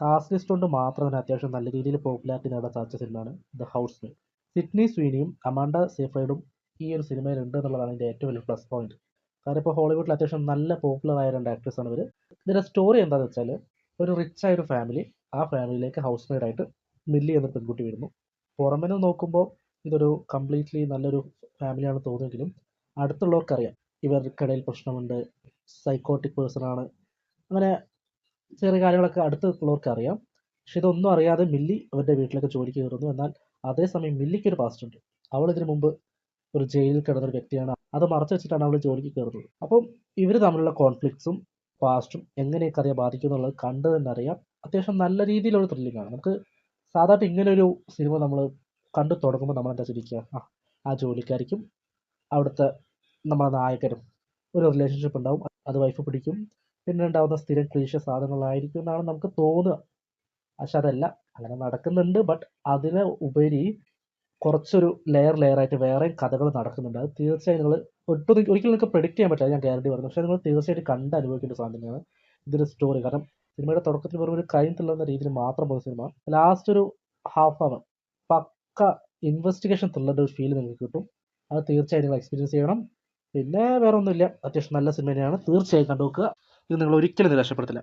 Cast list കൊണ്ട് മാത്രം തന്നെ അത്യാവശ്യം നല്ല രീതിയിൽ പോപ്പുലാരിറ്റി നേടാൻ സാധിച്ച സിനിമയാണ് ദ ഹൗസ് മെയ്ഡ്. സിഡ്നി സ്വീനിയും അമാൻഡ സേഫ്രൈഡും ഈ ഒരു സിനിമയിൽ ഉണ്ട് എന്നുള്ളതാണ് ഇതിൻ്റെ ഏറ്റവും വലിയ പ്ലസ് പോയിന്റ്. കാരണം ഇപ്പോൾ ഹോളിവുഡിൽ അത്യാവശ്യം നല്ല പോപ്പുലർ ആയ 2 ആക്ടേഴ്സാണ് ഇവർ. ഇതിൻ്റെ സ്റ്റോറി എന്താണെന്ന് വെച്ചാൽ, ഒരു റിച്ച് ആയ ഒരു ഫാമിലി, ആ ഫാമിലിയിലേക്ക് ഹൗസ് മെയ്ഡായിട്ട് മില്ലി എന്ന പെൺകുട്ടി വരുന്നു. പുറമെ നിന്ന് നോക്കുമ്പോൾ ഇതൊരു കംപ്ലീറ്റ്ലി നല്ലൊരു ഫാമിലിയാണ് തോന്നുമെങ്കിലും അടുത്തുള്ളവർക്കറിയാം ഇവർക്കിടയിൽ പ്രശ്നമുണ്ട്, സൈക്കോട്ടിക് പേഴ്സണാണ്, അങ്ങനെ ചെറിയ കാര്യങ്ങളൊക്കെ അടുത്തുള്ളവർക്ക് അറിയാം. പക്ഷെ ഇതൊന്നും അറിയാതെ മില്ലി അവരുടെ വീട്ടിലേക്ക് ജോലിക്ക് കയറുന്നു. എന്നാൽ അതേസമയം മില്ലിക്കൊരു പാസ്റ്റ് ഉണ്ട്. അവൾ ഇതിനു മുമ്പ് ഒരു ജയിലിൽ കിടന്നൊരു വ്യക്തിയാണ്. അത് മറച്ചു വെച്ചിട്ടാണ് അവൾ ജോലിക്ക് കയറുന്നത്. അപ്പം ഇവർ തമ്മിലുള്ള കോൺഫ്ലിക്ട്സും പാസ്റ്റും എങ്ങനെ ഈ കഥയെ ബാധിക്കും എന്നുള്ളത് കണ്ടു തന്നെ അറിയാം. അത്യാവശ്യം നല്ല രീതിയിലുള്ള ത്രില്ലിംഗ് ആണ്. നമുക്ക് സാധാരണ ഇങ്ങനൊരു സിനിമ നമ്മൾ കണ്ടു തുടങ്ങുമ്പോൾ നമ്മൾ എന്താ ചിരിക്കുക, ആ ജോലിക്കാരിക്കും അവിടുത്തെ നമ്മുടെ നായകനും ഒരു റിലേഷൻഷിപ്പ് ഉണ്ടാവും, അത് വൈഫ് പിടിക്കും, പിന്നെ ഉണ്ടാവുന്ന സ്ഥിരം ക്ലീശ സാധനങ്ങളായിരിക്കും എന്നാണ് നമുക്ക് തോന്നുക. പക്ഷെ അതല്ല, അങ്ങനെ നടക്കുന്നുണ്ട്. ബട്ട് അതിന് ഉപരി കുറച്ചൊരു ലെയറായിട്ട് വേറെ കഥകൾ നടക്കുന്നുണ്ട്. അത് തീർച്ചയായും നിങ്ങൾ ഒരിക്കലും നിങ്ങൾക്ക് പ്രെഡിക്റ്റ് ചെയ്യാൻ പറ്റില്ല, ഞാൻ ഗ്യാരണ്ടി പറഞ്ഞു. പക്ഷേ നിങ്ങൾ തീർച്ചയായിട്ടും കണ്ട് അനുഭവിക്കേണ്ട സാധനം തന്നെയാണ് ഇതിൻ്റെ സ്റ്റോറി. കാരണം സിനിമയുടെ തുടക്കത്തിൽ വെറും ഒരു ക്രൈം ത്രില്ലർ എന്ന രീതിയിൽ മാത്രം പോകുന്ന സിനിമ ലാസ്റ്റ് ഒരു ഹാഫ് അവർ പക്ക ഇൻവെസ്റ്റിഗേഷൻ ത്രില്ലറിൻ്റെ ഒരു ഫീൽ നിങ്ങൾക്ക് കിട്ടും. അത് തീർച്ചയായും നിങ്ങൾ എക്സ്പീരിയൻസ് ചെയ്യണം. പിന്നെ വേറെ ഒന്നുമില്ല, അത്യാവശ്യം നല്ല സിനിമ തന്നെയാണ്, തീർച്ചയായും കണ്ടു നോക്കുക. ഇത് നിങ്ങൾ ഒരിക്കലും നിരാശപ്പെടുത്തില്ല.